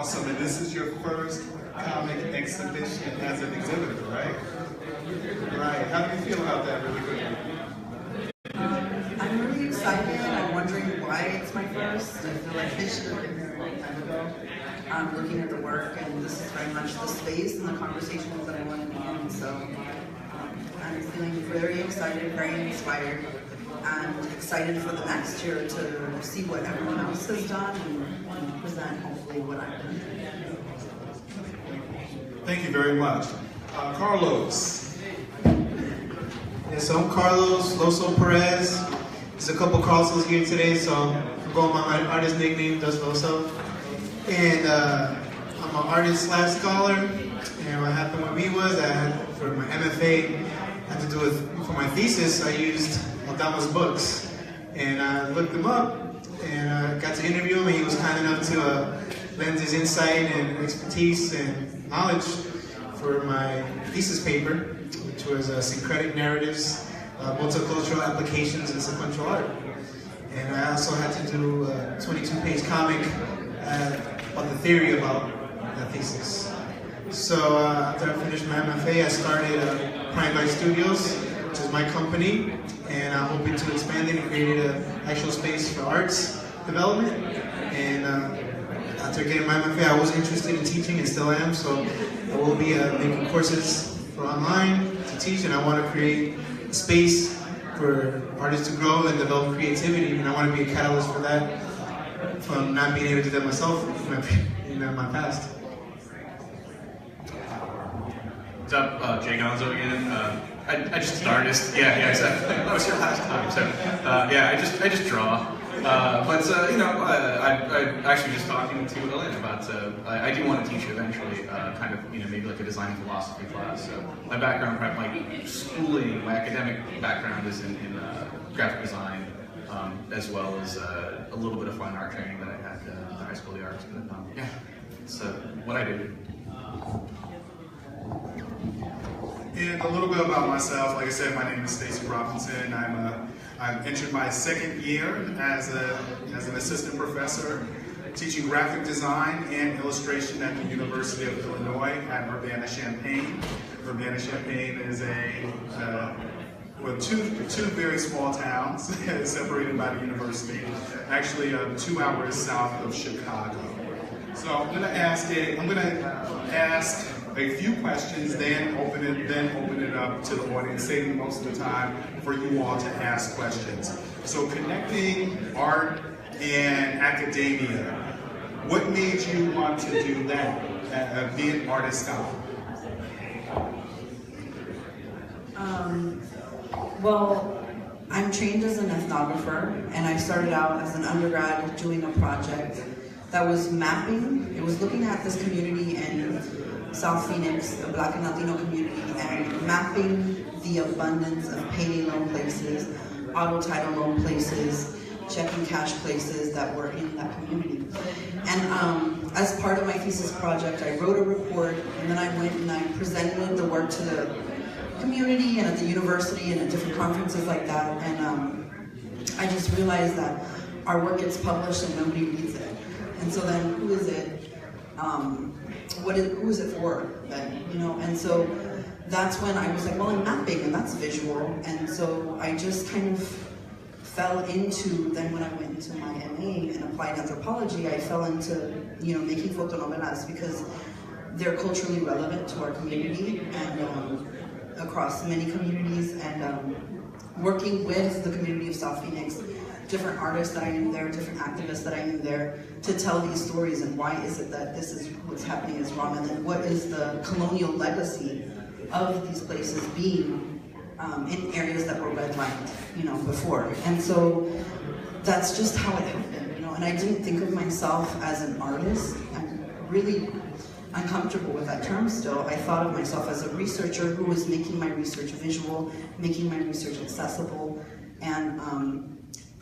Awesome, and this is your first comic exhibition as an exhibitor, right? Right, how do you feel about that really quickly? I'm really excited. I'm wondering why it's my first. I feel like they should have been here a long time ago. I'm looking at the work, and this is very much the space and the conversations that I want to be in. So I'm feeling very excited, very inspired, and excited for the next year to see what everyone else has done and present hopefully what I've done. Thank you very much. Carlos. Yeah, so I'm Carlos Loso Perez. There's a couple Carlosos here today, so I'm going by my artist nickname, Does Loso. And I'm an artist / scholar. And what happened with me was I had, for my MFA, I had to do with, for my thesis, I used Aldama's books. And I looked him up and got to interview him, and he was kind enough to lend his insight and expertise and knowledge for my thesis paper, which was Syncretic Narratives, Multicultural Applications in Sequential Art. And I also had to do a 22-page comic on the theory about that thesis. So after I finished my MFA, I started Prime Light Studios, which is my company, and I'm hoping to expand it and create an actual space for arts development. And after getting my MFA, I was interested in teaching and still am, so I will be making courses for online to teach, and I want to create a space for artists to grow and develop creativity, and I want to be a catalyst for that, from not being able to do that myself in my past. What's up, Jay Gonzo again. I just an artist. Yeah, exactly. I was here last time, so yeah, I just draw. But I'm actually just talking to Ellen about. I do want to teach eventually, kind of maybe like a design and philosophy class. So my background, my schooling, my academic background is in graphic design, as well as a little bit of fine art training that I had at the High School of the Arts. But yeah, it's what I do. And a little bit about myself. Like I said, my name is Stacy Robinson. I've entered my second year as an assistant professor teaching graphic design and illustration at the University of Illinois at Urbana-Champaign. Urbana-Champaign is two very small towns separated by the university, actually 2 hours south of Chicago. So I'm going to ask a few questions, then open it up to the audience, saving most of the time for you all to ask questions. So connecting art and academia, what made you want to do that, be an artist scholar? Well, I'm trained as an ethnographer, and I started out as an undergrad doing a project that was mapping. It was looking at this community in South Phoenix, the Black and Latino community, and mapping the abundance of payday loan places, auto title loan places, checking cash places that were in that community. And as part of my thesis project, I wrote a report, and then I went and I presented the work to the community and at the university and at different conferences like that. And I just realized that our work gets published and nobody reads it. And so then who is it? Who is it for then? And so that's when I was like, well, I'm mapping, and that's visual. And so I just kind of fell into, then when I went into my MA in applied anthropology, I fell into, making fotonovelas because they're culturally relevant to our community and across many communities, and working with the community of South Phoenix, different artists that I knew there, different activists that I knew there, to tell these stories and why is it that this is what's happening is wrong, and then what is the colonial legacy of these places being in areas that were redlined, before. And so that's just how it happened, and I didn't think of myself as an artist. I'm really uncomfortable with that term still. I thought of myself as a researcher who was making my research visual, making my research accessible, and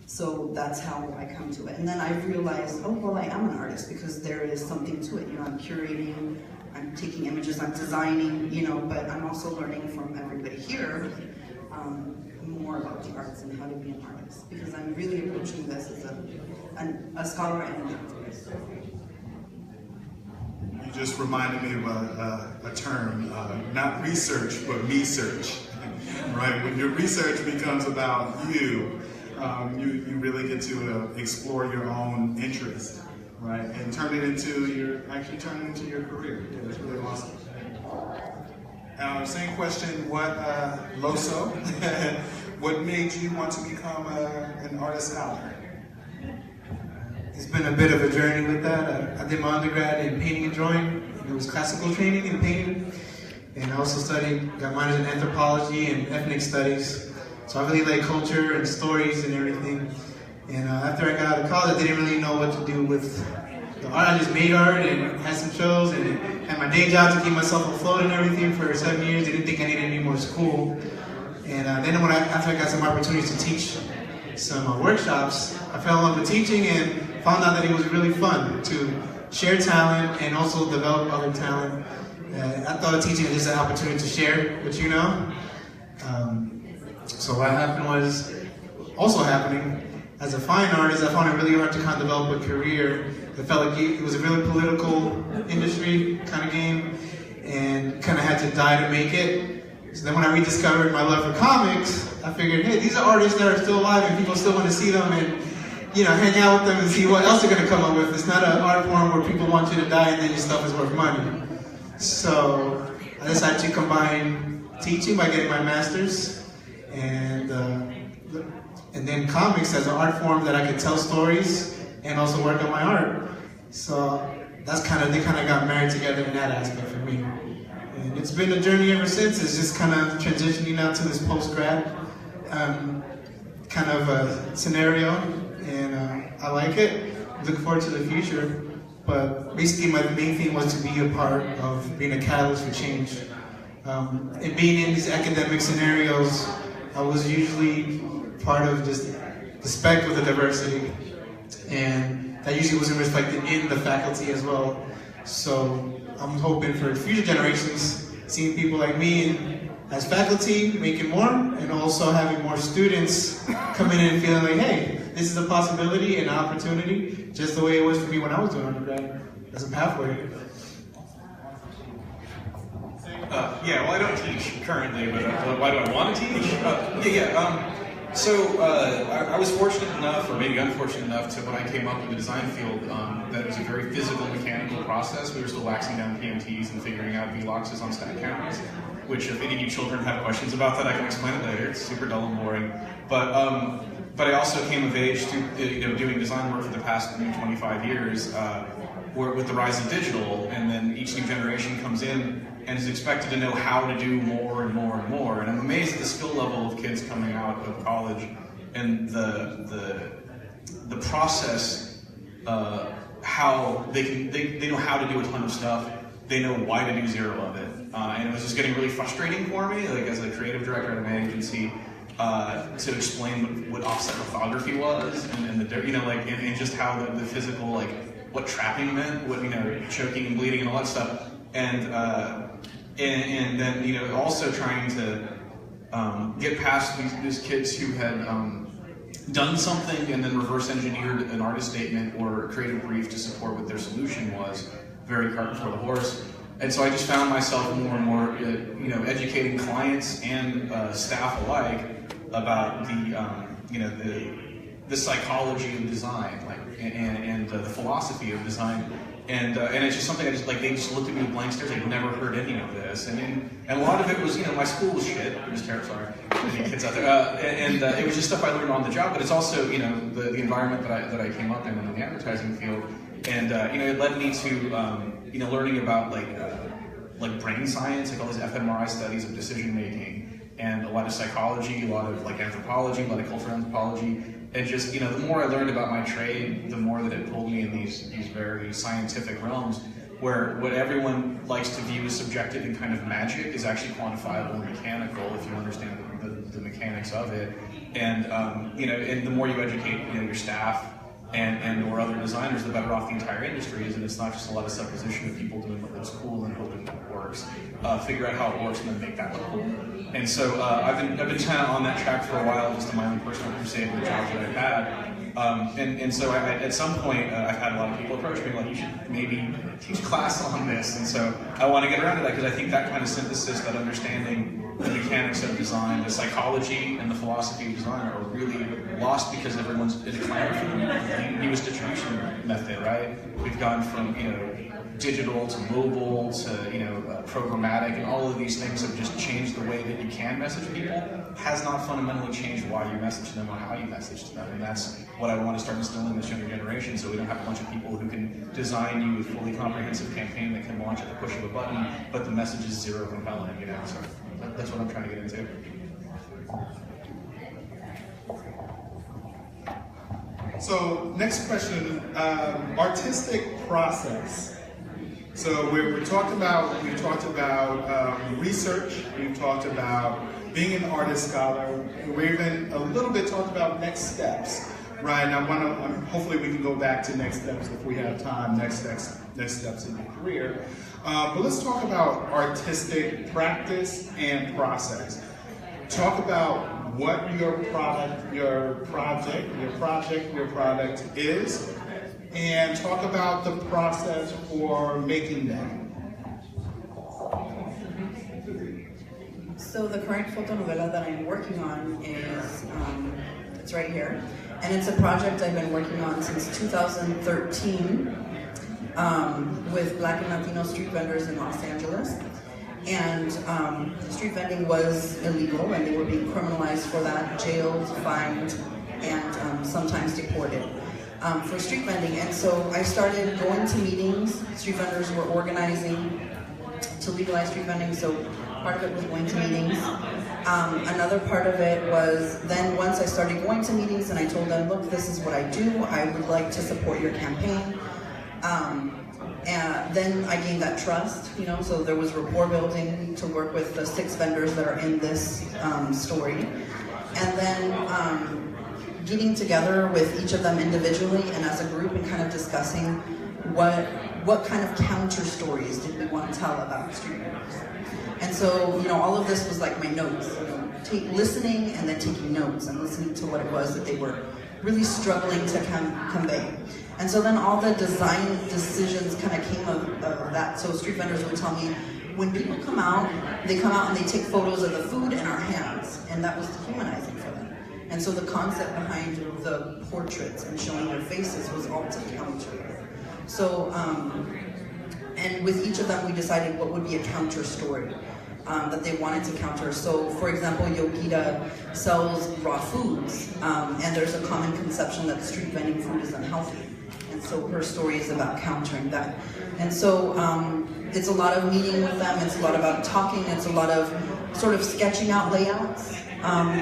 so that's how I come to it. And then I realized, oh, well, I am an artist because there is something to it. I'm curating, I'm taking images, I'm designing, but I'm also learning from everybody here more about the arts and how to be an artist, because I'm really approaching this as a scholar and an activist. just reminded me of a term, not research, but me-search, right? When your research becomes about you, you really get to explore your own interests, right? And turn it into your career. Yeah, that's really awesome. Same question, what, Loso, what made you want to become an artist scholar? It's been a bit of a journey with that. I did my undergrad in painting and drawing. It was classical training in painting. And I also got minors in anthropology and ethnic studies. So I really like culture and stories and everything. And after I got out of college, I didn't really know what to do with the art. I just made art and had some shows and had my day job to keep myself afloat and everything for 7 years. Didn't think I needed any more school. And then after I got some opportunities to teach some workshops, I fell in love with teaching and found out that it was really fun to share talent and also develop other talent. I thought teaching was just an opportunity to share what you know. So what happened was, also happening, as a fine artist, I found it really hard to kind of develop a career. It felt like it was a really political industry kind of game and kind of had to die to make it. So then when I rediscovered my love for comics, I figured, hey, these are artists that are still alive and people still want to see them and, you know, hang out with them and see what else they're going to come up with. It's not an art form where people want you to die and then your stuff is worth money. So I decided to combine teaching by getting my master's and then comics as an art form that I could tell stories and also work on my art. So they kind of got married together in that aspect for me. And it's been a journey ever since. It's just kind of transitioning out to this post-grad kind of scenario, and I like it. Look forward to the future. But basically my main thing was to be a part of being a catalyst for change. And being in these academic scenarios, I was usually part of just the spectrum of the diversity. And that usually wasn't reflected in the faculty as well. So I'm hoping for future generations, seeing people like me as faculty making more, and also having more students coming in and feeling like, hey, this is a possibility and an opportunity, just the way it was for me when I was doing undergrad, as a pathway. Yeah, well, I don't teach currently, but why do I want to teach? So I was fortunate enough, or maybe unfortunate enough, to when I came up in the design field, that it was a very physical, mechanical process. We were still waxing down PMTs and figuring out V-loxes on stack counters, which if any of you children have questions about that, I can explain it later. It's super dull and boring. But I also came of age to doing design work for the past 25 years, with the rise of digital, and then each new generation comes in and is expected to know how to do more and more and more. And I'm amazed at the skill level of kids coming out of college and the process, how they know how to do a ton of stuff. They know why to do zero of it. And it was just getting really frustrating for me, like as a creative director at an agency, to explain what offset lithography was and just how the physical, like what trapping meant, what choking and bleeding and all that stuff. And then also trying to get past these kids who had done something and then reverse engineered an artist statement or a creative brief to support what their solution was. Very cart before the horse. And so I just found myself more and more educating clients and staff alike about the psychology of design, and the philosophy of design. And it's just something they just looked at me with blank stares. I'd never heard any of this, and a lot of it was my school was shit. I'm just terrible, sorry, any kids out there. It was just stuff I learned on the job, but it's also the environment that I came up in the advertising field, and it led me to learning about like brain science, like all these fMRI studies of decision making, and a lot of psychology, a lot of anthropology, a lot of cultural anthropology. And just, the more I learned about my trade, the more that it pulled me in these very scientific realms where what everyone likes to view as subjective and kind of magic is actually quantifiable and mechanical if you understand the mechanics of it. And, and the more you educate, your staff and or other designers, the better off the entire industry is. And it's not just a lot of supposition of people doing what looks cool and hoping that it works. Figure out how it works and then make that look cool. And so I've been kind of on that track for a while, just in my own personal crusade with the jobs that I've had. And so at some point, I've had a lot of people approach me like, you should maybe teach a class on this. And so I want to get around to that because I think that kind of synthesis, that understanding the mechanics of design, the psychology and the philosophy of design are really lost because everyone's in a clamor for the newest distribution method, right? We've gone from, digital to mobile to, programmatic, and all of these things have just changed the way that you can message people. Has not fundamentally changed why you message them or how you message to them. And that's what I want to start instilling in this younger generation, so we don't have a bunch of people who can design you a fully comprehensive campaign that can launch at the push of a button, but the message is zero compelling, So that's what I'm trying to get into. So next question, artistic process. So we've talked about research. We've talked about being an artist scholar. We even a little bit talked about next steps, right? And hopefully we can go back to next steps if we have time. Next steps in your career. But let's talk about artistic practice and process. Talk about what your project is, and talk about the process for making them. So the current fotonovela that I'm working on is, it's right here, and it's a project I've been working on since 2013 with Black and Latino street vendors in Los Angeles. And street vending was illegal, and they were being criminalized for that, jailed, fined, and sometimes deported for street vending. And so I started going to meetings. Street vendors were organizing to legalize street vending, so part of it was going to meetings. Another part of it was then once I started going to meetings and I told them, look, this is what I do, I would like to support your campaign. And then I gained that trust, so there was rapport building to work with the 6 vendors that are in this story. And then getting together with each of them individually and as a group and kind of discussing what kind of counter stories did we want to tell about street vendors. And so, all of this was like my notes, listening and then taking notes and listening to what it was that they were really struggling to convey. And so then all the design decisions kind of came of that. So street vendors would tell me, when people come out, they come out and they take photos of the food in our hands, and that was dehumanizing for them. And so the concept behind the portraits and showing their faces was all to counter. So, and with each of them, we decided what would be a counter story that they wanted to counter. So, for example, Yogita sells raw foods, and there's a common conception that street vending food is unhealthy. And so her story is about countering that. And so it's a lot of meeting with them, it's a lot about talking, it's a lot of sort of sketching out layouts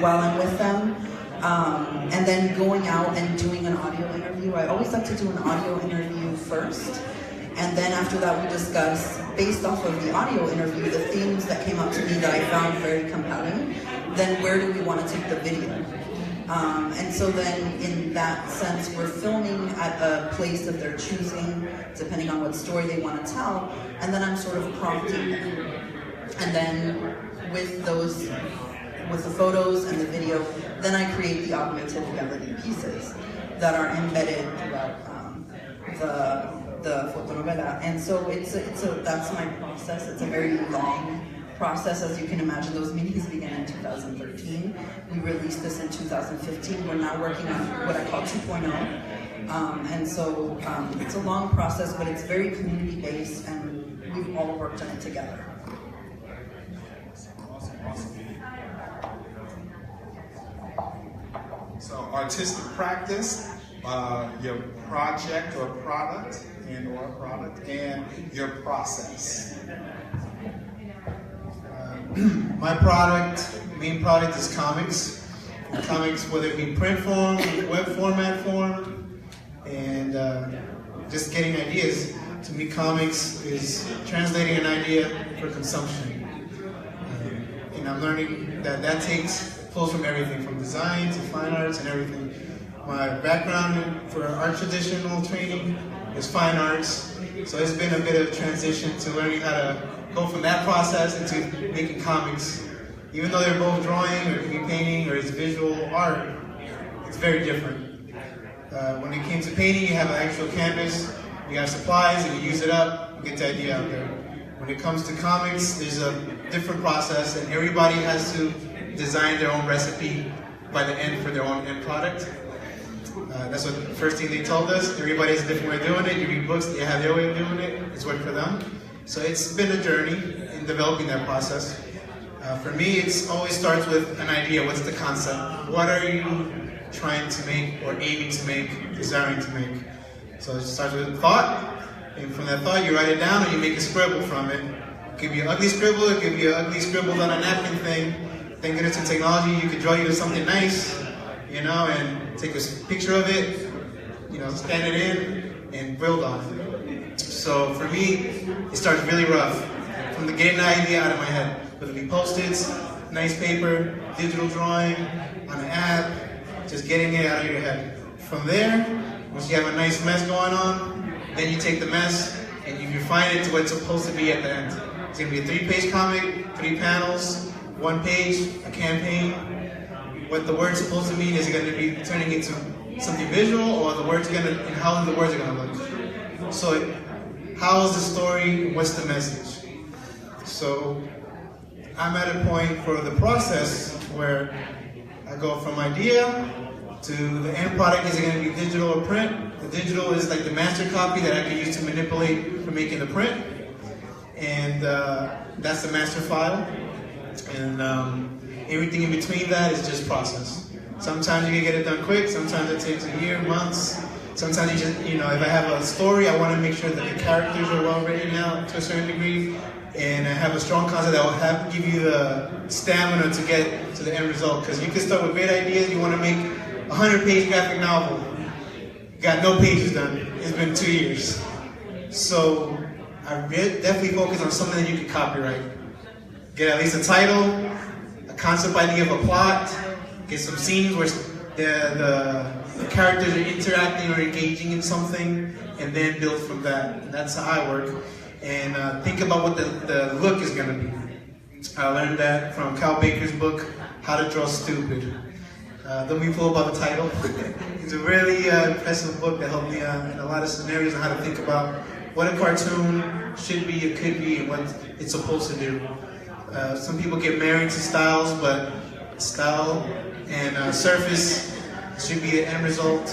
while I'm with them. And then going out and doing an audio interview. I always like to do an audio interview first. And then after that we discuss, based off of the audio interview, the themes that came up to me that I found very compelling. Then where do we want to take the video? And so then in that sense, we're filming at a place that they're choosing, depending on what story they want to tell, and then I'm sort of prompting them. And then with the photos and the video, then I create the augmented reality pieces that are embedded throughout the fotonovela. And so that's my process. It's a very long process. As you can imagine, those meetings began in 2013. We released this in 2015. We're now working on what I call 2.0. And so it's a long process, but it's very community-based, and we've all worked on it together. Awesome. So artistic practice, your project or product, and your process. My main product is comics. Comics, whether it be print form, web format form, and just getting ideas. To me, comics is translating an idea for consumption. And I'm learning that pulls from everything, from design to fine arts and everything. My background for art traditional training is fine arts, so it's been a bit of transition to learning how to go from that process into making comics. Even though they're both drawing or it can be painting or it's visual art, it's very different. When it came to painting, you have an actual canvas, you have supplies, and you use it up, you get the idea out there. When it comes to comics, there's a different process, and everybody has to design their own recipe by the end for their own end product. That's what the first thing they told us. Everybody has a different way of doing it. You read books, they have their way of doing it. It's worked for them. So it's been a journey in developing that process. For me, it always starts with an idea. What's the concept? What are you trying to make or aiming to make, desiring to make? So it starts with thought. And from that thought, you write it down and you make a scribble from it. It could be an ugly scribble, it could be an ugly scribble on a napkin thing. Thank goodness in technology, you could draw you to something nice, you know, and take a picture of it, you know, scan it in, and build on it. So for me, it starts really rough. From the getting the idea out of my head, whether it be Post-its, nice paper, digital drawing, on an app, just getting it out of your head. From there, once you have a nice mess going on, then you take the mess and you refine it to what it's supposed to be at the end. It's going to be a 3-page comic, 3 panels, 1 page, a campaign. What the word's supposed to mean is it going to be turning into something visual, or the words going to, and how the words are going to look. So, how is the story? What's the message? So, I'm at a point for the process where I go from idea to the end product. Is it going to be digital or print? The digital is like the master copy that I can use to manipulate for making the print, and that's the master file. And everything in between that is just process. Sometimes you can get it done quick. Sometimes it takes a year, months. Sometimes you just, you know, if I have a story, I want to make sure that the characters are well written out to a certain degree, and I have a strong concept that will give you the stamina to get to the end result. Because you can start with great ideas. You want to make a 100-page graphic novel. Got no pages done. It's been 2 years. So I definitely focus on something that you can copyright. Get at least a title, a concept idea of a plot, get some scenes where the characters are interacting or engaging in something, and then build from that. And that's how I work. And think about what the look is going to be. I learned that from Cal Baker's book, How to Draw Stupid. Don't be fooled by the title. It's a really impressive book that helped me in a lot of scenarios on how to think about what a cartoon should be, it could be, and what it's supposed to do. Some people get married to styles, but style and surface should be the end result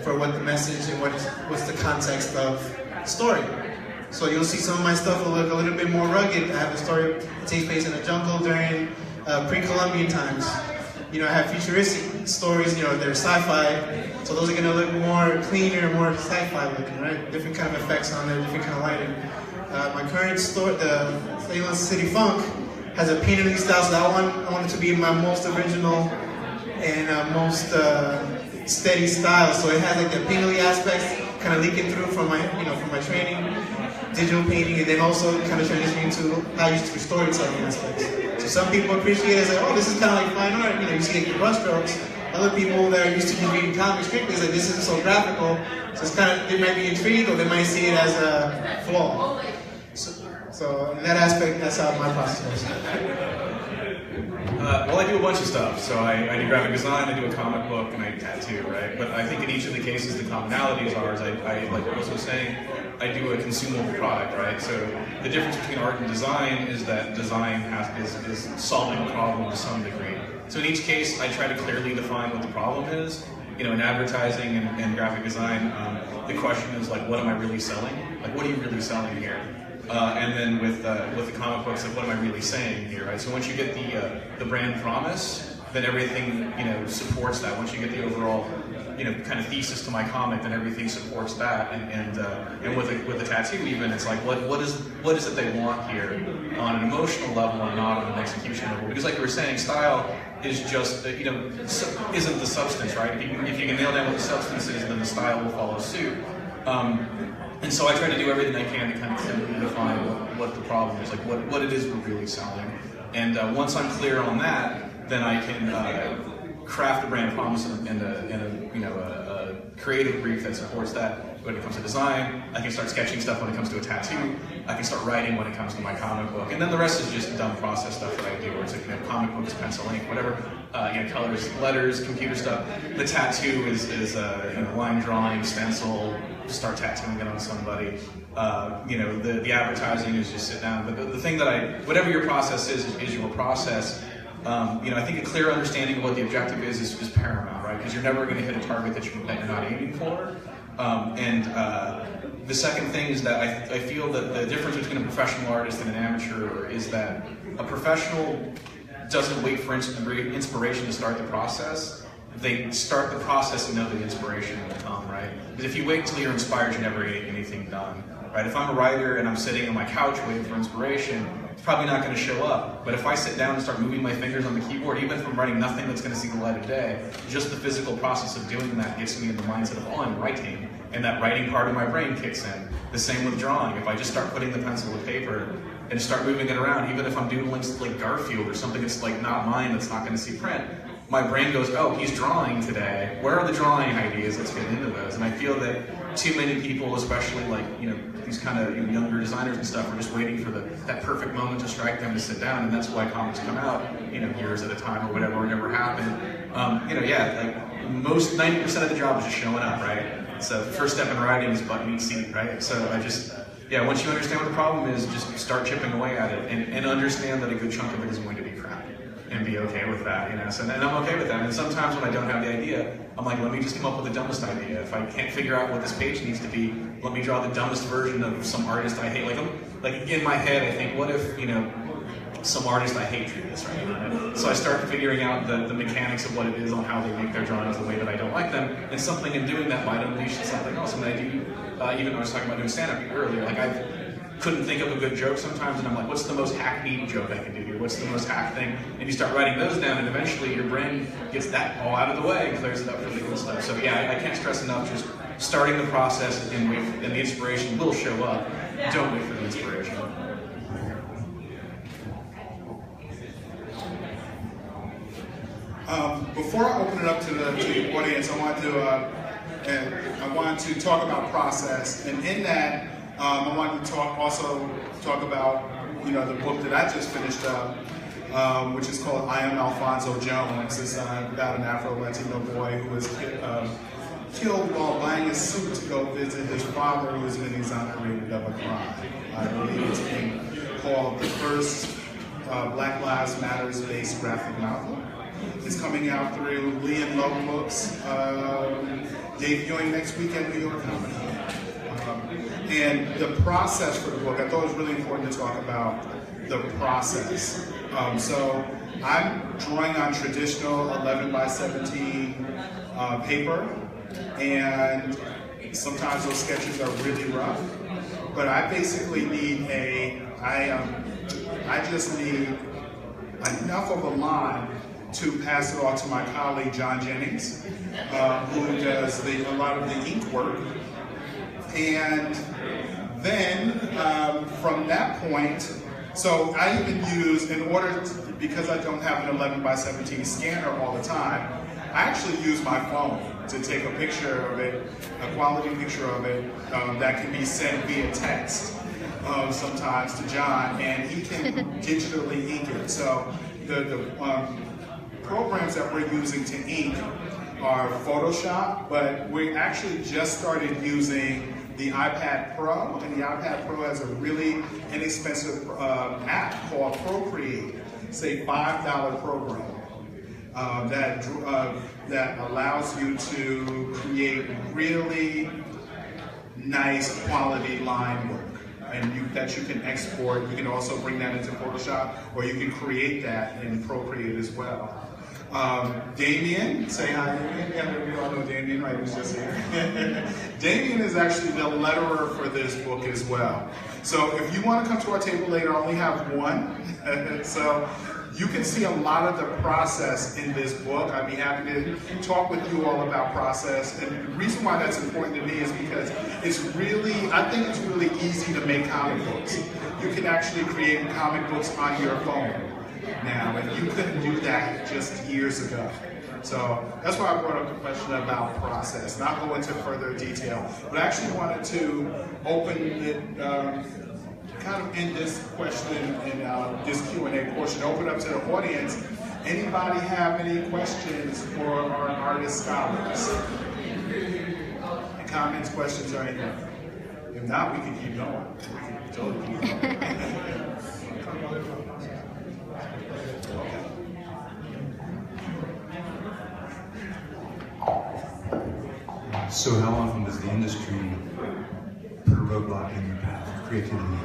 for what the message and what's the context of the story. So you'll see some of my stuff will look a little bit more rugged. I have a story that takes place in a jungle during pre-Columbian times. You know, I have futuristic stories, you know, they're sci-fi, so those are going to look more cleaner, more sci-fi looking, right? Different kind of effects on there, different kind of lighting. My current story, the Salem City Funk, has a painterly style, so I want it to be my most original and most steady style. So it has like the painterly aspects kind of leaking through from my, you know, from my training, digital painting, and then also kind of transitioning into how I used to storytelling aspects. So some people appreciate it as like, oh, this is kind of like fine art. You know, you see like the brush strokes. Other people that are used to just reading comics strictly is like, this isn't so graphical. So it's kind of, they might be intrigued, or they might see it as a flaw. So in that aspect, that's how my process goes. Well, I do a bunch of stuff. So I do graphic design, I do a comic book, and I tattoo, right? But I think in each of the cases, the commonalities are, as I like what Rose was saying, I do a consumable product, right? So the difference between art and design is that design is solving a problem to some degree. So in each case, I try to clearly define what the problem is. You know, in advertising and graphic design, the question is like, what am I really selling? Like, what are you really selling here? And then with the comic books, like, what am I really saying here, right? So once you get the brand promise, then everything, you know, supports that. Once you get the overall, you know, kind of thesis to my comic, then everything supports that. And with the tattoo, even, it's like, what is it they want here on an emotional level and not on an execution level? Because like you were saying, style is just, you know, isn't the substance, right? If you can nail down what the substance is, then the style will follow suit. And so I try to do everything I can to kind of clearly define what the problem is, like what it is we're really selling. And once I'm clear on that, then I can craft a brand promise and a creative brief that supports that. When it comes to design, I can start sketching stuff when it comes to a tattoo. I can start writing when it comes to my comic book. And then the rest is just dumb process stuff that I do, where it's like, comic books, pencil, ink, whatever. Colors, letters, computer stuff. The tattoo is line drawing, stencil, start tattooing it on somebody. The advertising is just sit down. But the thing that whatever your process is your process. I think a clear understanding of what the objective is paramount, right? Because you're never going to hit a target that you're not aiming for. The second thing is that I feel that the difference between a professional artist and an amateur is that a professional doesn't wait for inspiration to start the process. They start the process and know the inspiration will come, right? Because if you wait until you're inspired, you're never going to get anything done, right? If I'm a writer and I'm sitting on my couch waiting for inspiration, it's probably not going to show up. But if I sit down and start moving my fingers on the keyboard, even if I'm writing nothing that's going to see the light of day, just the physical process of doing that gets me in the mindset of, oh, I'm writing. And that writing part of my brain kicks in. The same with drawing. If I just start putting the pencil to paper and start moving it around, even if I'm doodling like Garfield or something that's like not mine, that's not going to see print, my brain goes, oh, he's drawing today. Where are the drawing ideas? Let's get into those. And I feel that too many people, especially these kind of younger designers and stuff, are just waiting for that perfect moment to strike them to sit down, and that's why comics come out, years at a time or whatever, or never happen. Most 90% of the job is just showing up, right? So the first step in writing is butt meat seat, right? So once you understand what the problem is, just start chipping away at it, and understand that a good chunk of it is going to be crap, and be okay with that, So, and I'm okay with that. And sometimes when I don't have the idea, I'm like, let me just come up with the dumbest idea. If I can't figure out what this page needs to be, let me draw the dumbest version of some artist I hate. Like in my head, I think, what if, some artist I hate drew this, right? So I start figuring out the mechanics of what it is on how they make their drawings the way that I don't like them, and something in doing that might unleash something else. And I do, even I was talking about doing stand-up earlier, like I couldn't think of a good joke sometimes, and I'm like, what's the most hackneyed joke I can do here? What's the most hack thing? And you start writing those down, and eventually your brain gets that all out of the way and clears it up for the good stuff. So yeah, I can't stress enough, just starting the process and the inspiration will show up. Don't wait for the inspiration. Before I open it up to the audience, I want to talk about process, and in that, I wanted to talk about the book that I just finished up, which is called I Am Alfonso Jones. It's about an Afro-Latino boy who was killed while buying a suit to go visit his father, who has been exonerated of a crime. I believe it's being called the first Black Lives Matters based graphic novel. It's coming out through Lee and Lowe Books, debuting next week at New York Comic Con. And the process for the book, I thought it was really important to talk about the process. So I'm drawing on traditional 11 by 17 paper, and sometimes those sketches are really rough. But I basically need I just need enough of a line to pass it off to my colleague John Jennings, who does a lot of the ink work. And then from that point, so I even use, because I don't have an 11 by 17 scanner all the time, I actually use my phone to take a picture of it, a quality picture of it, that can be sent via text sometimes to John, and he can digitally ink it. So the programs that we're using to ink are Photoshop, but we actually just started using the iPad Pro, and the iPad Pro has a really inexpensive app called Procreate. It's a $5 program that allows you to create really nice quality line work, and that you can export. You can also bring that into Photoshop, or you can create that in Procreate as well. Damien, say hi, Damien. Yeah, we all know Damien, right? He's just here. Damien is actually the letterer for this book as well. So if you want to come to our table later, I only have one. So you can see a lot of the process in this book. I'd be happy to talk with you all about process. And the reason why that's important to me is because I think it's really easy to make comic books. You can actually create comic books on your phone now, and you couldn't do that just years ago. So that's why I brought up the question about process, not go into further detail, but I actually wanted to open it, kind of end this question and this Q&A portion, open up to the audience. Anybody have any questions for our artist scholars? Any comments, questions, or anything? If not, we can keep going. We can totally keep going. So how often does the industry put a roadblock in your path of creativity?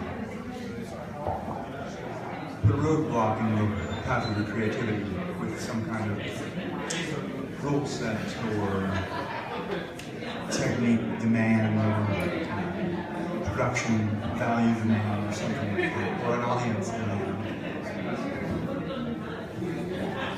Put a roadblock in the path of your creativity with some kind of rule set or technique demand or production value demand or something like that, or an audience demand.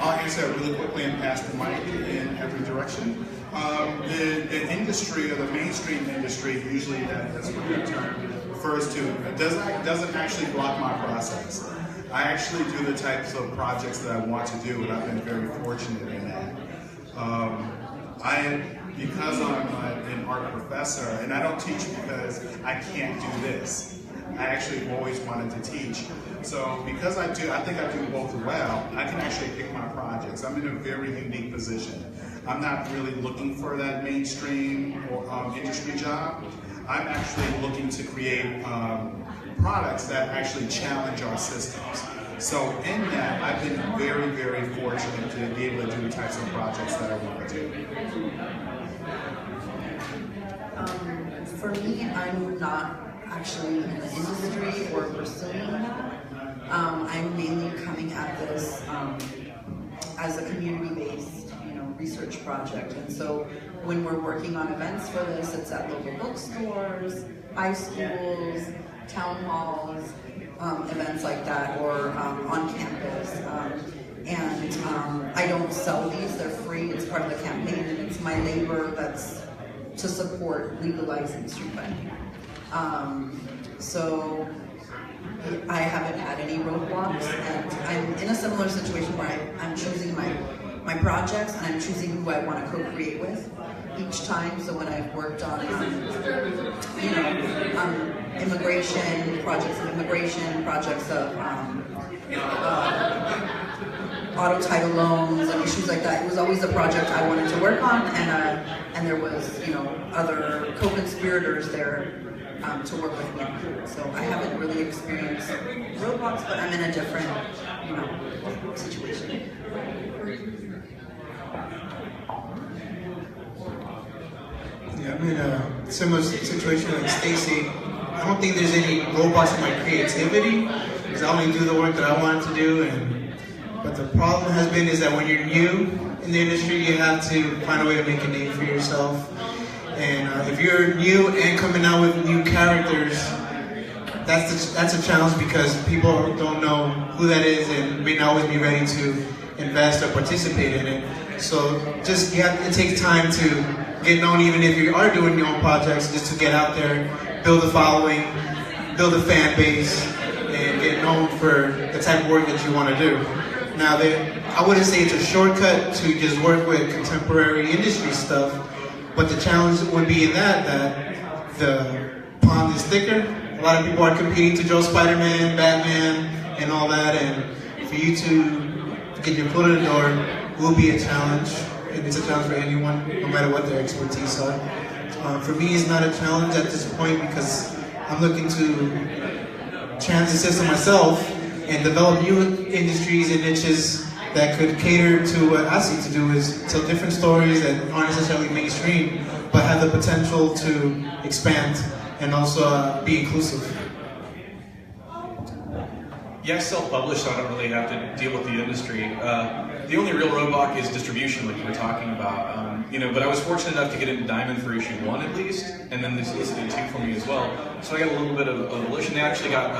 I'll answer that really quickly and pass the mic in every direction. The industry, or the mainstream industry, usually that's what that term refers to, doesn't actually block my process. I actually do the types of projects that I want to do, and I've been very fortunate in that. Because I'm an art professor, and I don't teach because I can't do this. I actually always wanted to teach. So because I think I do both well, I can actually pick my projects. I'm in a very unique position. I'm not really looking for that mainstream or industry job. I'm actually looking to create products that actually challenge our systems. So in that, I've been very, very fortunate to be able to do the types of projects that I want to do. For me, I'm not actually in the industry or pursuing that. I'm mainly coming at this as a community-based, research project. And so when we're working on events for this, it's at local bookstores, high schools, town halls, events like that, or on campus. I don't sell these, they're free, it's part of the campaign, and it's my labor that's to support legalizing street vending. So I haven't had any roadblocks, and I'm in a similar situation where I'm choosing my projects, and I'm choosing who I want to co-create with each time. So when I've worked on, immigration, projects of immigration, projects of auto title loans and issues like that, it was always a project I wanted to work on, and there was, other co-conspirators there to work with me. So I haven't really experienced roadblocks, but I'm in a different, situation. Yeah, I'm in a similar situation like Stacy. I don't think there's any roadblocks in my creativity, because I only do the work that I wanted to do. But the problem has been is that when you're new in the industry, you have to find a way to make a name for yourself. And if you're new and coming out with new characters, that's a challenge, because people don't know who that is and may not always be ready to invest or participate in it. So it takes time to get known, even if you are doing your own projects, just to get out there, build a following, build a fan base, and get known for the type of work that you want to do. Now, I wouldn't say it's a shortcut to just work with contemporary industry stuff, but the challenge would be in that the pond is thicker. A lot of people are competing to Joe Spider-Man, Batman, and all that, and for you to get your foot in the door will be a challenge, and it's a challenge for anyone, no matter what their expertise are. For me, it's not a challenge at this point, because I'm looking to challenge the system myself and develop new industries and niches that could cater to what I seek to do, is tell different stories that aren't necessarily mainstream, but have the potential to expand and also be inclusive. Yeah, I self-publish, so I don't really have to deal with the industry. The only real roadblock is distribution, like you were talking about. But I was fortunate enough to get into Diamond for issue 1 at least, and then they solicited 2 for me as well. So I got a little bit of evolution. They actually got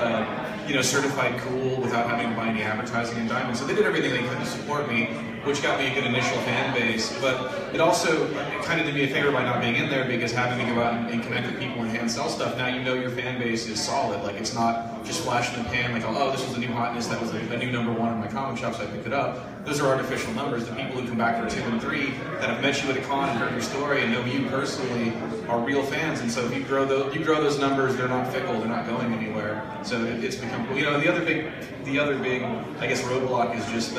certified cool without having to buy any advertising in Diamond. So they did everything they could to support me, which got me a good initial fan base. But it also kind of did me a favor by not being in there, because having to go out and connect with people and hand sell stuff, now you know your fan base is solid. Like, it's not just flash in the pan, like, oh, this was the new hotness, that was a new #1 in my comic shop, so I picked it up. those are artificial numbers. The people who come back for 2 and 3 that have met you at a con and heard your story and know you personally are real fans. And so if you grow those numbers, they're not fickle, they're not going anywhere. So it's become cool. You know, the other big, I guess, roadblock is just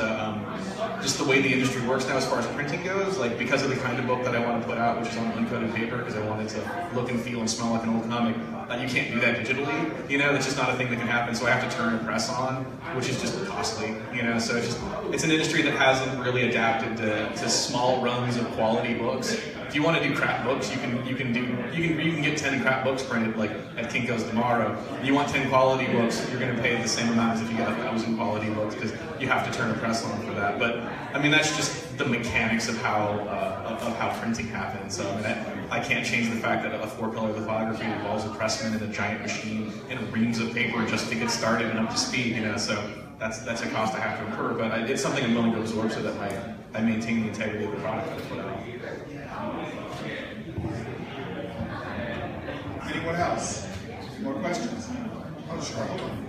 the way the industry works now as far as printing goes. Like, because of the kind of book that I want to put out, which is on uncoated paper, because I want it to look and feel and smell like an old comic. You can't do that digitally, you know, that's just not a thing that can happen, so I have to turn a press on, which is just costly, you know, so it's an industry that hasn't really adapted to small runs of quality books. If you want to do crap books, you can get 10 crap books printed, like at Kinko's tomorrow. If you want 10 quality books, you're going to pay the same amount as if you get 1,000 quality books, because you have to turn a press on for that. But I mean, that's just the mechanics of how printing happens. So I mean, I can't change the fact that a 4-color lithography involves a pressman and a giant machine and reams of paper just to get started and up to speed, you know. So that's a cost I have to incur, but it's something I'm willing to absorb so that I maintain the integrity of the product that I put out. Anyone else? More questions? Oh, sure. Hold on.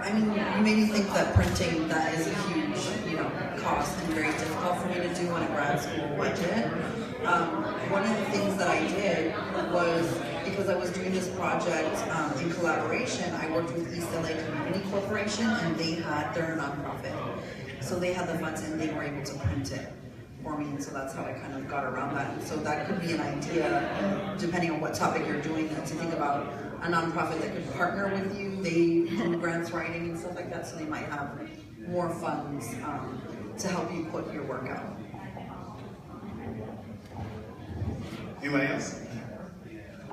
I mean, you made me think that printing, that is a huge, cost and very difficult for me to do on a grad school budget. One of the things that I did was, because I was doing this project in collaboration, I worked with East LA Community Corporation, and they had their nonprofit. So they had the funds and they were able to print it for me, and so that's how I kind of got around that. And so that could be an idea, depending on what topic you're doing, to think about a nonprofit that could partner with you. They do grants writing and stuff like that, so they might have more funds to help you put your work out. Anybody else?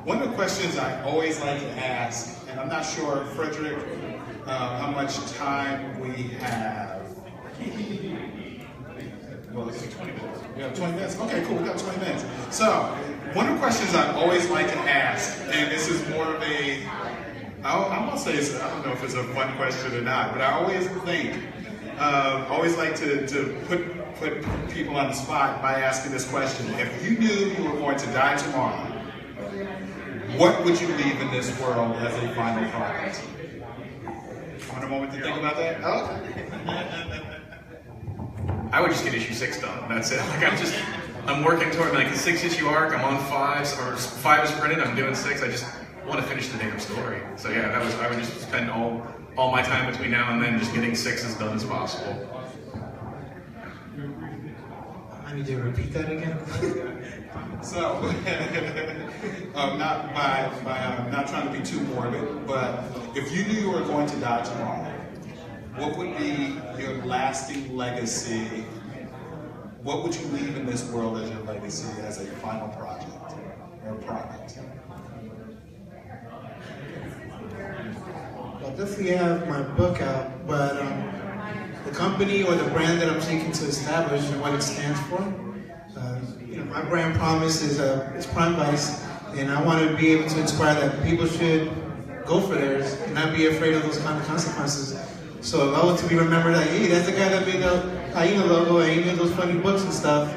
One of the questions I always like to ask, and I'm not sure, Frederick, how much time we have. Well, it's 20 minutes. We have 20 minutes? Okay, cool, we got 20 minutes. So, one of the questions I always like to ask, and this is more of a, I'm gonna say, I don't know if it's a fun question or not, but I always think, always like to put people on the spot by asking this question. If you knew you were going to die tomorrow, what would you leave in this world as a final product? Want a moment to think about that? Oh. I would just get issue 6 done. That's it. Like I'm working toward like the 6-issue arc. I'm on 5, or 5 is printed. I'm doing 6. I just want to finish the damn story. So yeah, I would just spend all my time between now and then just getting 6 as done as possible. I need to repeat that again. So, not trying to be too morbid, but if you knew you were going to die tomorrow, what would be your lasting legacy? What would you leave in this world as your legacy, as a final project or product? Well, definitely have my book out, but the company or the brand that I'm seeking to establish and what it stands for, my brand promise is it's Prime Vice, and I want to be able to inspire that people should go for theirs and not be afraid of those kind of consequences. So if I was to be remembered like, hey, that's the guy that made the hyena logo and he made those funny books and stuff,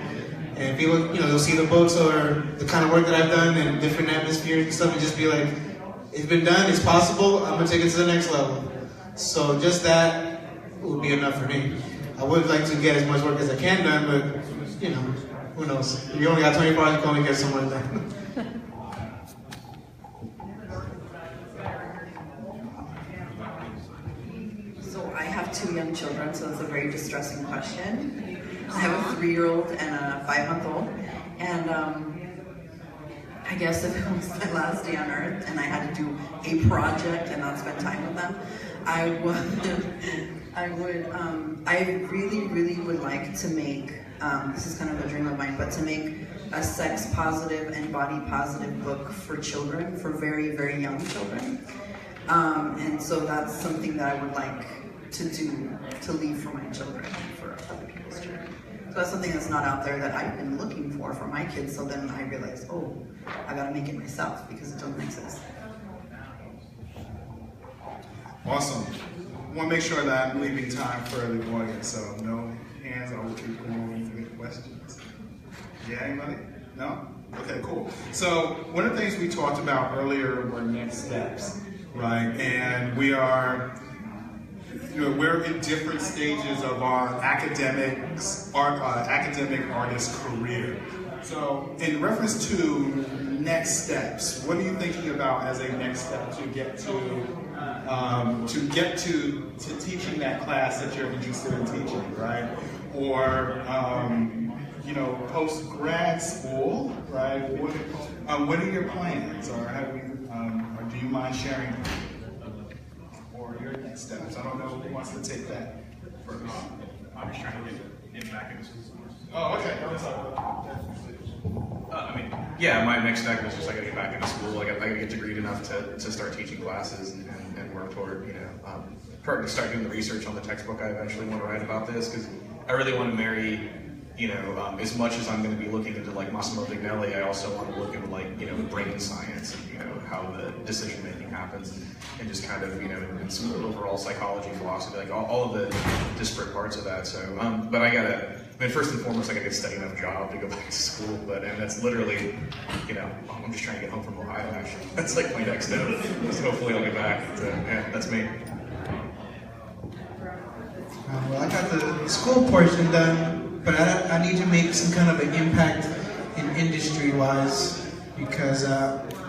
and people, they'll see the books or the kind of work that I've done in different atmospheres and stuff, and just be like, it's been done, it's possible, I'm gonna take it to the next level. So just that would be enough for me. I would like to get as much work as I can done, but who knows? If you only got 24 hours, you can only get somewhere done. So I have 2 young children, so it's a very distressing question. I have a 3-year-old and a 5-month-old, and I guess if it was my last day on Earth and I had to do a project and not spend time with them, I really, really would like to make, this is kind of a dream of mine, but to make a sex positive and body positive book for children, for very, very young children. And so that's something that I would like to do, to leave for my children, for other people's children. So that's something that's not out there that I've been looking for my kids, so then I realized, oh, I gotta make it myself because it doesn't exist. Awesome. I want to make sure that I'm leaving time for the audience, so no hands, I will keep going with questions. Yeah, anybody? No? Okay, cool. So one of the things we talked about earlier were next steps, right? And we are we're in different stages of our academic artist career. So, in reference to next steps, what are you thinking about as a next step to get to teaching that class that you're interested in teaching, right? Or post grad school, right? What are your plans, or have you, or do you mind sharing? Or your next steps? I don't know who wants to take that first. I'm just trying to get back into school. Oh, okay. Yeah, my next step is just I gotta get back into school. I gotta get degreed enough to start teaching classes and work toward, start doing the research on the textbook I eventually want to write about this, because I really want to marry, as much as I'm going to be looking into like Massimo Vignelli, I also want to look into like, brain science and, how the decision making happens and just kind of, and some overall psychology, philosophy, like all of the disparate parts of that. So, but first and foremost, I gotta get a steady enough job to go back to school, and that's literally, I'm just trying to get home from Ohio, actually. That's like my next step. So hopefully I'll get back. So, yeah, that's me. Well, I got the school portion done, but I need to make some kind of an impact in industry-wise, because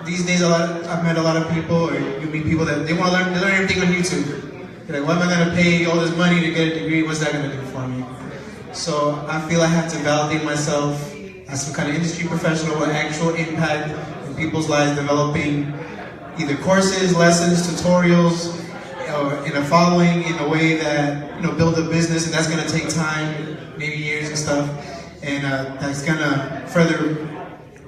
these days I've met a lot of people, or you meet people that they want to learn everything on YouTube. They're like, what am I going to pay all this money to get a degree? What's that going to do for me? So I feel I have to validate myself as some kind of industry professional with actual impact in people's lives, developing either courses, lessons, tutorials, or in a following in a way that, build a business, and that's going to take time, maybe years and stuff, and that's going to further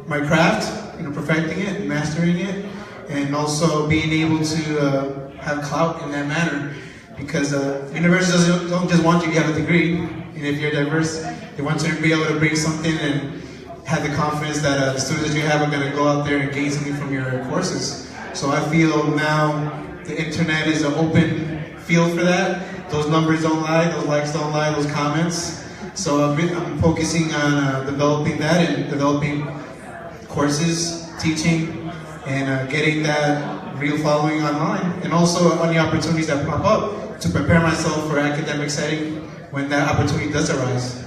my craft, perfecting it, mastering it, and also being able to have clout in that manner, because universities don't just want you to have a degree, and if you're diverse, they want you to be able to bring something and have the confidence that the students that you have are going to go out there and gain something from your courses. So I feel now the internet is an open field for that. Those numbers don't lie, those likes don't lie, those comments. So I'm focusing on developing that and developing courses, teaching, and getting that real following online. And also on the opportunities that pop up to prepare myself for academic setting when that opportunity does arise.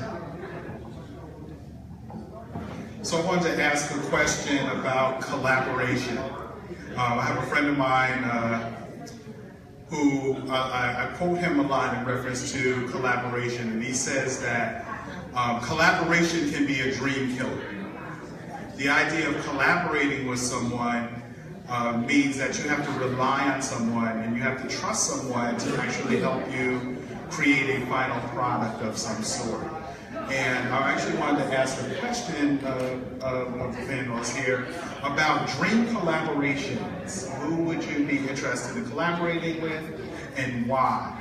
So I wanted to ask a question about collaboration. I have a friend of mine who I quote him a lot in reference to collaboration, and he says that collaboration can be a dream killer. The idea of collaborating with someone means that you have to rely on someone and you have to trust someone to actually help you create a final product of some sort. And I actually wanted to ask a question of the panelists here about dream collaborations. Who would you be interested in collaborating with, and why?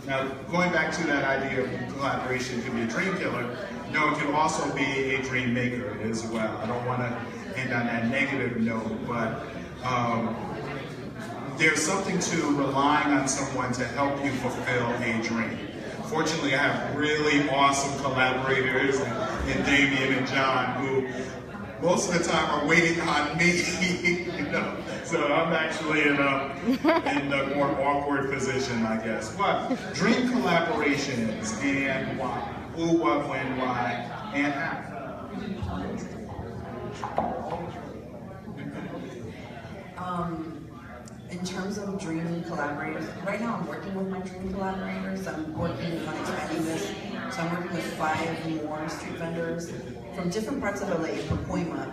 Now, going back to that idea of collaboration can be a dream killer, no, it can also be a dream maker as well. I don't want to end on that negative note, but there's something to relying on someone to help you fulfill a dream. Fortunately, I have really awesome collaborators in Damien and John who most of the time are waiting on me, So I'm actually in a more awkward position, I guess. But dream collaborations and why? Who, what, when, why, and how? In terms of dream collaborators, right now I'm working with my dream collaborators. I'm working on expanding this. So I'm working with 5 more street vendors from different parts of LA, Pacoima,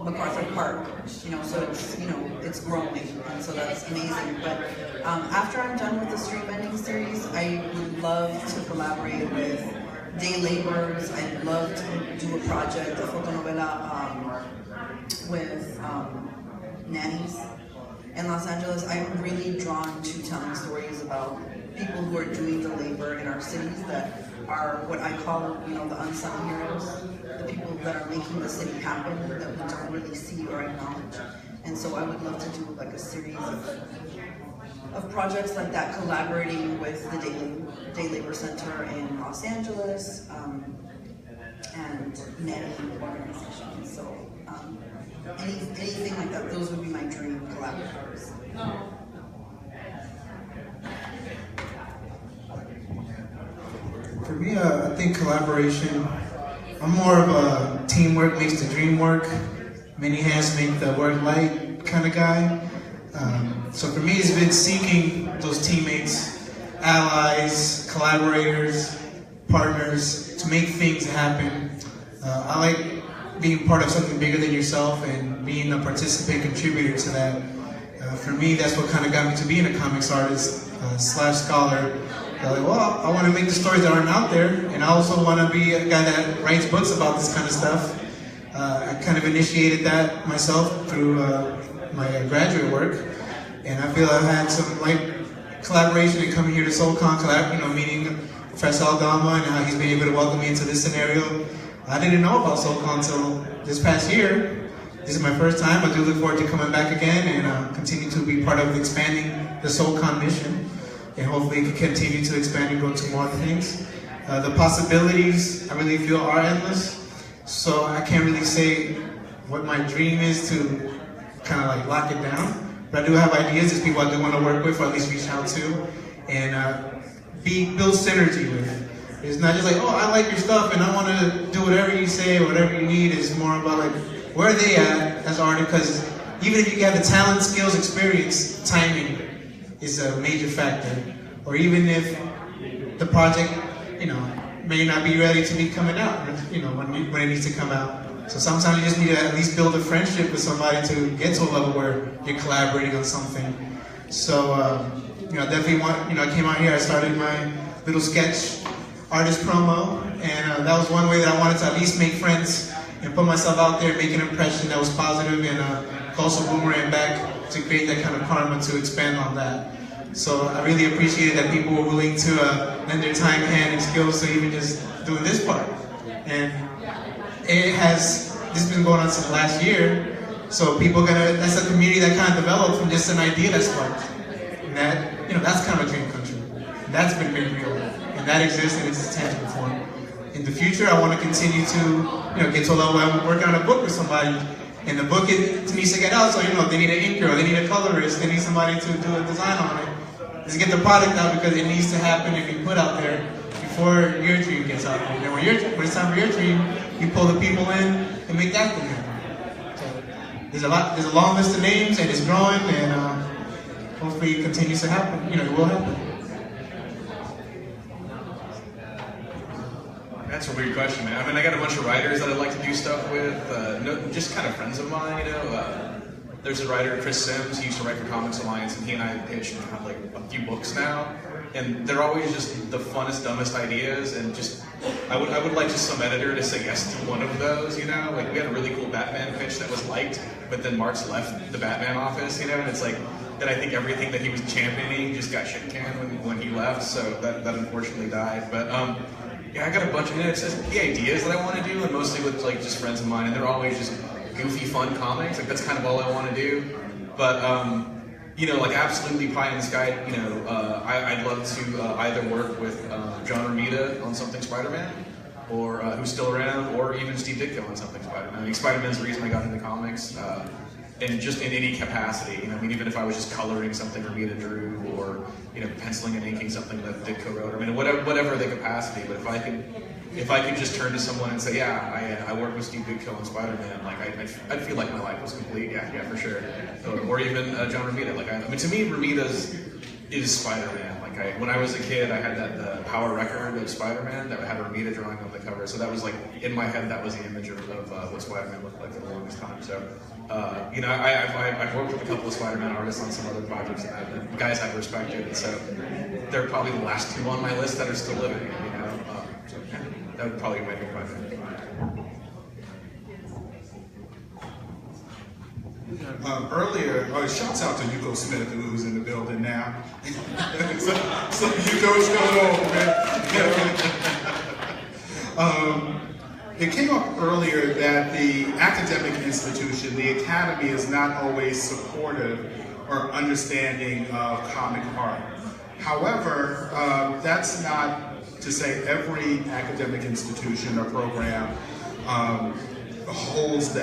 MacArthur Park, so it's growing, and so that's amazing. But after I'm done with the street vending series, I would love to collaborate with day laborers. I'd love to do a project, a fotonovela with nannies. In Los Angeles, I'm really drawn to telling stories about people who are doing the labor in our cities that are what I call, the unsung heroes, the people that are making the city happen that we don't really see or acknowledge. And so I would love to do like a series of projects like that, collaborating with the Day Labor Center in Los Angeles and many organizations. So anything like that, those would be my dream collaborators. I think collaboration. I'm more of a teamwork makes the dream work. Many hands make the work light kind of guy. So for me, it's been seeking those teammates, allies, collaborators, partners to make things happen. I like being part of something bigger than yourself and being a participant contributor to that. For me, that's what kind of got me to being a comics artist slash scholar. Like, well, I want to make the stories that aren't out there, and I also want to be a guy that writes books about this kind of stuff. I kind of initiated that myself through my graduate work, and I feel I've had some collaboration in coming here to SoulCon, meeting Professor Aldama and how he's been able to welcome me into this scenario. I didn't know about SoulCon until this past year. This is my first time. I do look forward to coming back again and continue to be part of expanding the SoulCon mission, and hopefully it can continue to expand and grow to more things. The possibilities, I really feel, are endless. So I can't really say what my dream is to kind of lock it down. But I do have ideas. There's people I do want to work with, or at least reach out to, and build synergy with. It's not just like, oh, I like your stuff and I want to do whatever you say or whatever you need. It's more about where are they at as artists? Because even if you have the talent, skills, experience, timing is a major factor. Or even if the project, may not be ready to be coming out, when it needs to come out. So sometimes you just need to at least build a friendship with somebody to get to a level where you're collaborating on something. So, I definitely I came out here, I started my little sketch artist promo, and that was one way that I wanted to at least make friends and put myself out there, make an impression that was positive, and also boomerang back to create that kind of karma to expand on that. So I really appreciated that people were willing to lend their time, hand, and skills to even just doing this part. And this has been going on since last year, so that's a community that kind of developed from just an idea that sparked. And that's kind of a dream come true. That's been made real, and that exists in its tangible form. In the future, I want to continue to, get to a level where I'm working on a book with somebody, and the book needs to get out, so, they need an inker, or they need a colorist, they need somebody to do a design on it. Just get the product out because it needs to happen and be put out there before your dream gets out there. And when it's time for your dream, you pull the people in and make that thing happen. So there's a long list of names, and it's growing, and hopefully it continues to happen. It will happen. That's a weird question, man. I mean, I got a bunch of writers that I like to do stuff with, just kind of friends of mine, There's a writer, Chris Sims, he used to write for Comics Alliance, and he and I pitched and have a few books now. And they're always just the funnest, dumbest ideas, and I would like just some editor to say yes to one of those, we had a really cool Batman pitch that was liked, but then Mark's left the Batman office, and it's that I think everything that he was championing just got shit canned when he left, so that unfortunately died. But I got a bunch of, it's just the ideas that I want to do, and mostly with just friends of mine, and they're always just goofy, fun comics. That's kind of all I want to do. But absolutely pie in the sky. I'd love to either work with John Romita on something Spider-Man, or who's still around, or even Steve Ditko on something Spider-Man. I mean, Spider-Man's the reason I got into comics, and just in any capacity. Even if I was just coloring something Romita drew, or penciling and inking something that Ditko wrote. Whatever the capacity. But if I could just turn to someone and say, yeah, I work with Steve Ditko on Spider-Man, I'd feel like my life was complete. Yeah, for sure. Or even John Romita. To me, Romita's is Spider-Man. When I was a kid, I had the Power record of Spider-Man that had Romita drawing on the cover. So that was in my head, that was the image of what Spider-Man looked like for the longest time. So, I've worked with a couple of Spider-Man artists on some other projects, and guys I've respected. And so they're probably the last two on my list that are still living. That would probably make me quite good. Earlier, shouts out to Yuko Smith, who's in the building now. so Yuko's coming over, man. It came up earlier that the academic institution, the academy, is not always supportive or understanding of comic art. However, that's not to say every academic institution or program holds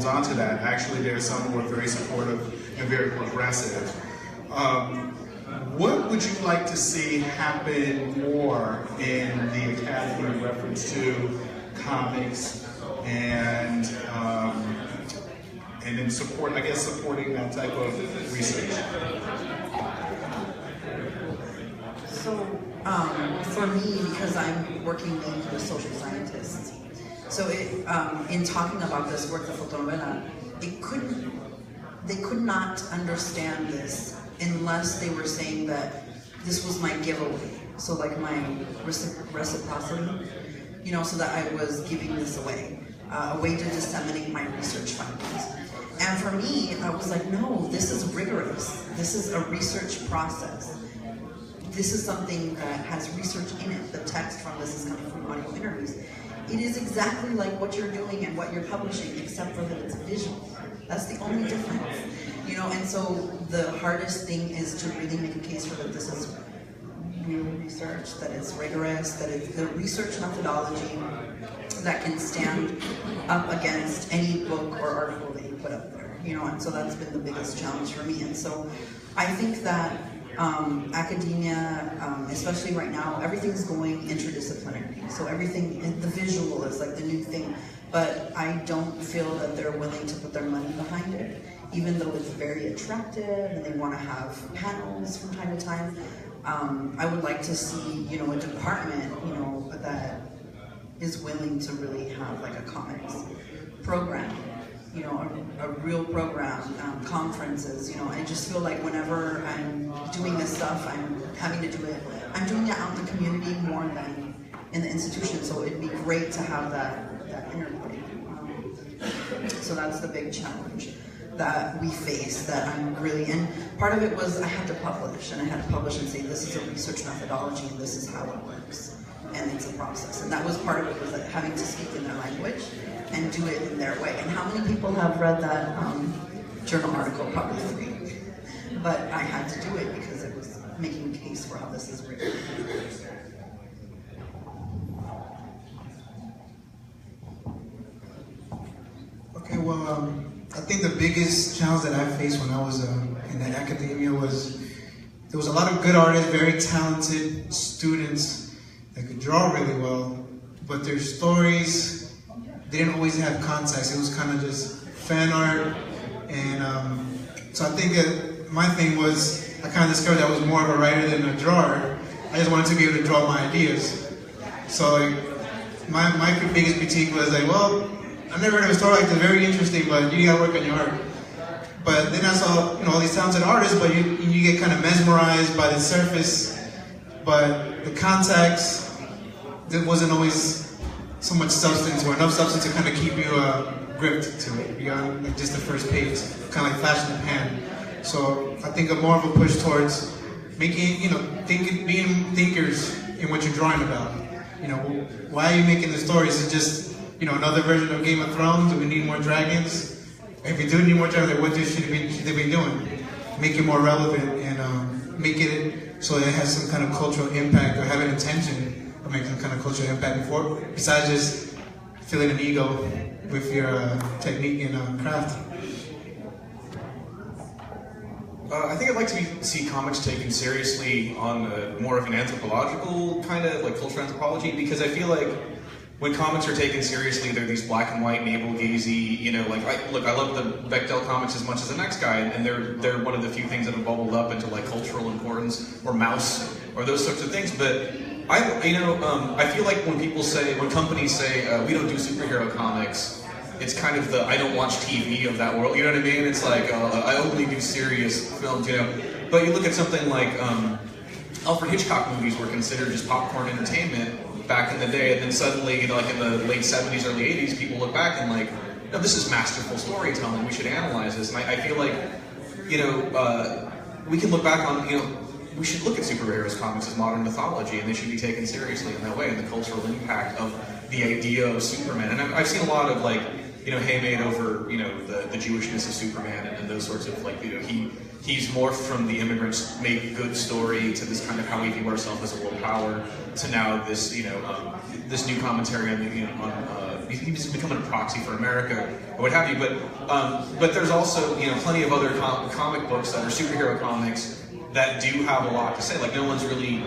on to that. Actually, there's some who are very supportive and very progressive. what would you like to see happen more in the Academy in reference to comics and in support, I guess, supporting that type of research? So, for me, because I'm working mainly with social scientists, so in talking about this work, the fotonovela, they could not understand this unless they were saying that this was my giveaway. So like my reciprocity, you know, so that I was giving this away, a way to disseminate my research findings. And for me, I was like, no, this is rigorous. This is a research process. This is something that has research in it. The text from this is coming from audio interviews. It is exactly like what you're doing and what you're publishing, except for that it's visual. That's the only difference. You know, and so the hardest thing is to really make a case for that this is real research, that it's rigorous, that it's the research methodology that can stand up against any book or article that you put up there. You know, and so that's been the biggest challenge for me. And so I think that academia, especially right now, everything's going interdisciplinary. So everything, the visual is like the new thing, but I don't feel that they're willing to put their money behind it, even though it's very attractive and they want to have panels from time to time. I would like to see, you know, a department, you know, that is willing to really have like a comics program, you know, a real program, conferences, you know. I just feel like whenever I'm doing this stuff, I'm having to do it, I'm doing it out in the community more than in the institution, so it'd be great to have that interplay. So that's the big challenge that we face, that I'm really, and part of it was I had to publish, and I had to publish and say this is a research methodology and this is how it works, and it's a process. And that was part of it, was like having to speak in their language and do it in their way. And how many people have read that journal article? Probably 3. But I had to do it because it was making a case for how this is written. Okay, well, I think the biggest challenge that I faced when I was in the academia was there was a lot of good artists, very talented students that could draw really well, but their stories, they didn't always have context. It was kind of just fan art, and so I think that my thing was, I kind of discovered I was more of a writer than a drawer. I just wanted to be able to draw my ideas. So like, my biggest critique was like, well, I've never heard of a story like this, very interesting, but you gotta work on your art. But then I saw, you know, all these talented artists, but you get kind of mesmerized by the surface, but the context, there wasn't always so much substance, or enough substance to kind of keep you gripped to it beyond like just the first page, kind of like flash in the pan. So I think more of a push towards making, you know, being thinkers in what you're drawing about. You know, why are you making the stories? Is it just, you know, another version of Game of Thrones? Do we need more dragons? If you do need more dragons, like what should they be doing? Make it more relevant and make it so that it has some kind of cultural impact, or have an intention of making some kind of cultural impact before, besides just filling an ego with your technique and craft. I think I'd like to see comics taken seriously on more of an anthropological kind of like cultural anthropology, because I feel like when comics are taken seriously, they're these black and white, navel-gazy, you know, like, I love the Bechdel comics as much as the next guy, and they're one of the few things that have bubbled up into like cultural importance, or Mouse, or those sorts of things. But I feel like when companies say, we don't do superhero comics, it's kind of the I don't watch TV of that world, you know what I mean? It's like, I only do serious films, you know? But you look at something like, Alfred Hitchcock movies were considered just popcorn entertainment back in the day, and then suddenly, you know, like in the late 70s, early 80s, people look back and like, no, this is masterful storytelling, we should analyze this. And I feel like, you know, we can look back on, you know, we should look at superheroes comics as modern mythology, and they should be taken seriously in that way, and the cultural impact of the idea of Superman. And I've seen a lot of like, you know, haymaid over, you know, the Jewishness of Superman and those sorts of like, you know, he's morphed from the immigrants make good story to this kind of how we view ourselves as a world power, to now this, you know, this new commentary on, you know, he's becoming a proxy for America or what have you. But there's also, you know, plenty of other comic books that are superhero comics that do have a lot to say. Like no one's really,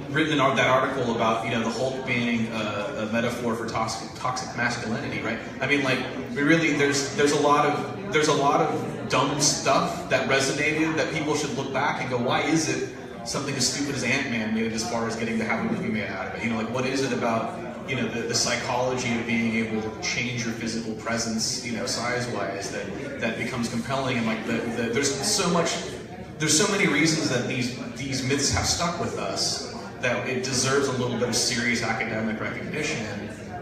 written that article about the Hulk being a metaphor for toxic masculinity, right? I mean, like there's a lot of dumb stuff that resonated that people should look back and go, why is it something as stupid as Ant-Man made it as far as getting to have a movie made out of it? Like what is it about the psychology of being able to change your physical presence, size-wise that becomes compelling, and like there's so many reasons that these myths have stuck with us that it deserves a little bit of serious academic recognition,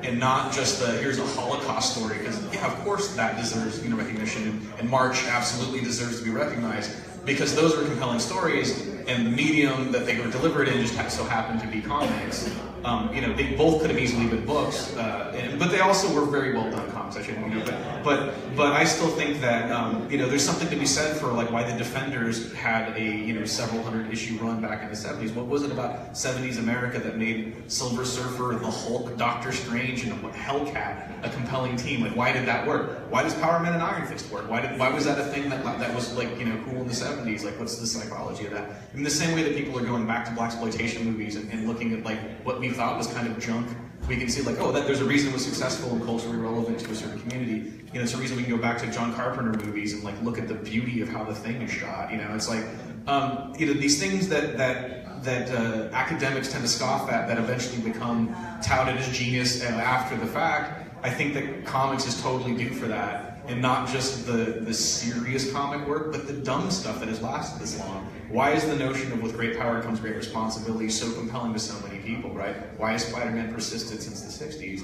and not just here's a Holocaust story, because of course that deserves recognition, and March absolutely deserves to be recognized, because those were compelling stories, and the medium that they were delivered in just so happened to be comics. They both could have easily been books, but they also were very well done comics. I shouldn't, but I still think that there's something to be said for like why the Defenders had a several hundred issue run back in the 70s. What was it about 70s America that made Silver Surfer, the Hulk, Doctor Strange, and Hellcat a compelling team? Like why did that work? Why does Power Man and Iron Fist work? Why was that a thing that was like cool in the 70s? Like what's the psychology of that? In the same way that people are going back to blaxploitation movies and looking at like what we thought was kind of junk, we can see like, oh, that there's a reason it was successful and culturally relevant to a certain community. It's a reason we can go back to John Carpenter movies and like look at the beauty of how the Thing is shot. It's like these things that academics tend to scoff at that eventually become touted as genius after the fact. I think that comics is totally due for that, and not just the serious comic work, but the dumb stuff that has lasted this long. Why is the notion of with great power comes great responsibility so compelling to so many people, right? Why has Spider-Man persisted since the 60s?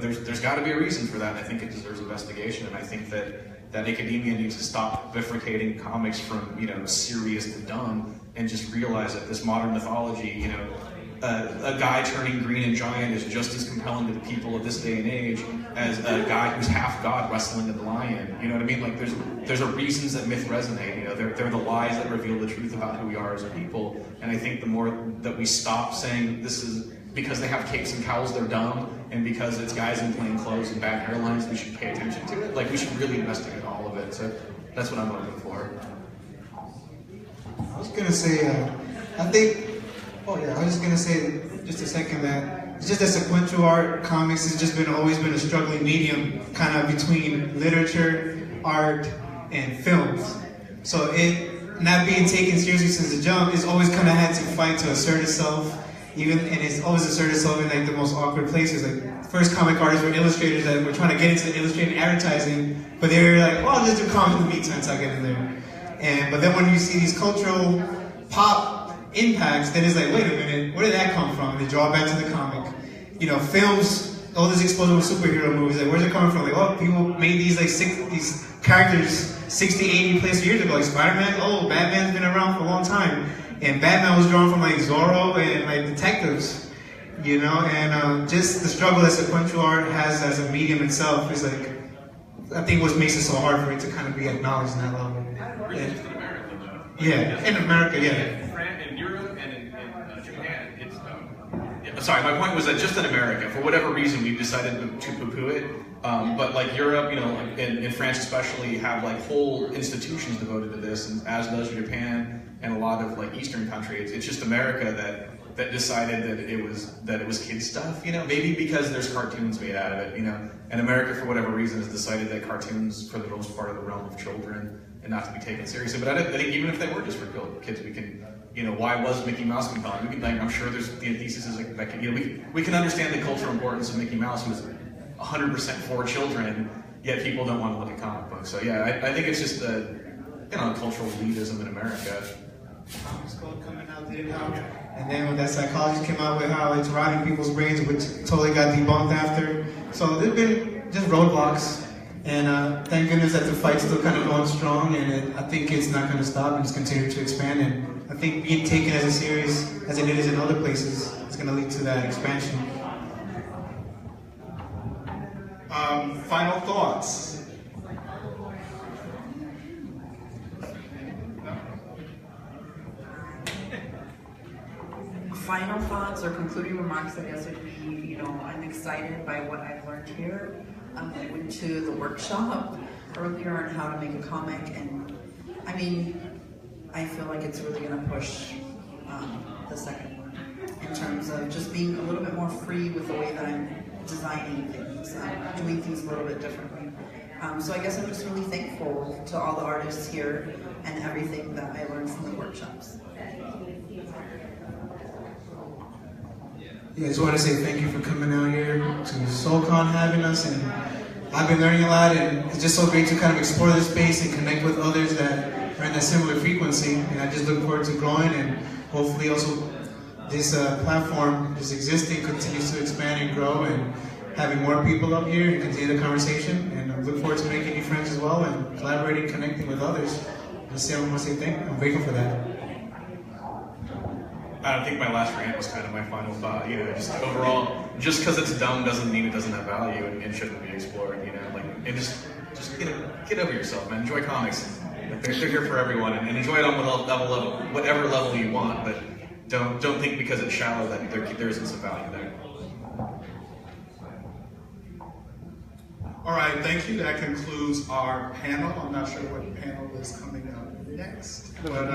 There's got to be a reason for that, and I think it deserves investigation, and I think that academia needs to stop bifurcating comics from, serious to dumb, and just realize that this modern mythology, a guy turning green and giant is just as compelling to the people of this day and age as a guy who's half god wrestling a lion. You know what I mean? Like there's reasons that myth resonate. They're the lies that reveal the truth about who we are as a people. And I think the more that we stop saying this is because they have capes and cowls, they're dumb, and because it's guys in plain clothes and bad hairlines, we should pay attention to it. Like we should really investigate all of it. So that's what I'm looking for. I was gonna say, I was just gonna say just a second that it's just that sequential art comics has just always been a struggling medium, kind of between literature, art, and films. So it not being taken seriously since the jump, it's always kind of had to fight to assert itself, and it's always asserted itself in like the most awkward places. Like first comic artists were illustrators that were trying to get into illustrating advertising, but they were like, well, I'll just do comics in the meantime until I get in there. But then when you see these cultural pop impacts, then it's like, wait a minute, where did that come from? And they draw back to the comic. Films, all this explosion with superhero movies, like where's it coming from? Like, oh, people made these these characters 60, 80 plus years ago. Like Spider-Man, oh, Batman's been around for a long time. And Batman was drawn from like Zorro and like detectives, and just the struggle that sequential art has as a medium itself is like, I think what makes it so hard for it to kind of be acknowledged in that level. Really just in America, though. Yeah, in America, yeah. In Europe and in Japan, it's sorry, my point was that just in America, for whatever reason, we've decided to poo-poo it. But like Europe, in France especially, have like whole institutions devoted to this, and as does Japan and a lot of like Eastern countries. It's just America that decided that it was kid stuff. Maybe because there's cartoons made out of it. And America, for whatever reason, has decided that cartoons, for the most part, are the realm of children and not to be taken seriously. But I think even if they were just for kids, we can, why was Mickey Mouse compelling? We can, I'm sure there's the thesis like that. We can understand the cultural importance of Mickey Mouse, who was 100% for children, yet people don't want to look at comic books. So yeah, I think it's just cultural elitism in America. Comics Code coming out didn't help. And then when that psychologist came out with how it's rotting people's brains, which totally got debunked after. So there's been just roadblocks. And thank goodness that the fight's still kind of going strong, and I think it's not going to stop and it's continuing to expand. And I think being taken as serious as it is in other places is going to lead to that expansion. Final thoughts? Final thoughts or concluding remarks, I guess, would be, I'm excited by what I've learned here. I went to the workshop earlier on how to make a comic, and I mean, I feel like it's really going to push the second one in terms of just being a little bit more free with the way that I'm designing things, doing things a little bit differently. So I guess I'm just really thankful to all the artists here and everything that I learned from the workshops. Yeah, I just want to say thank you for coming out here to SoulCon, having us, and I've been learning a lot, and it's just so great to kind of explore this space and connect with others that are in that similar frequency, and I just look forward to growing, and hopefully also this platform is existing, continues to expand and grow, and having more people up here and continue the conversation, and I look forward to making new friends as well, and collaborating, connecting with others. I want to say thank you. I'm grateful for that. I think my last rant was kind of my final thought. You know, just overall, just because it's dumb doesn't mean it doesn't have value and shouldn't be explored. You know, like, and just get over yourself, man. Enjoy comics. Like, they're here for everyone, and enjoy it on whatever level you want. But don't think because it's shallow that there isn't some value there. All right, thank you. That concludes our panel. I'm not sure what panel is coming up next. But,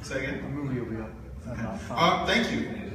say again? A movie will be up. Thank you.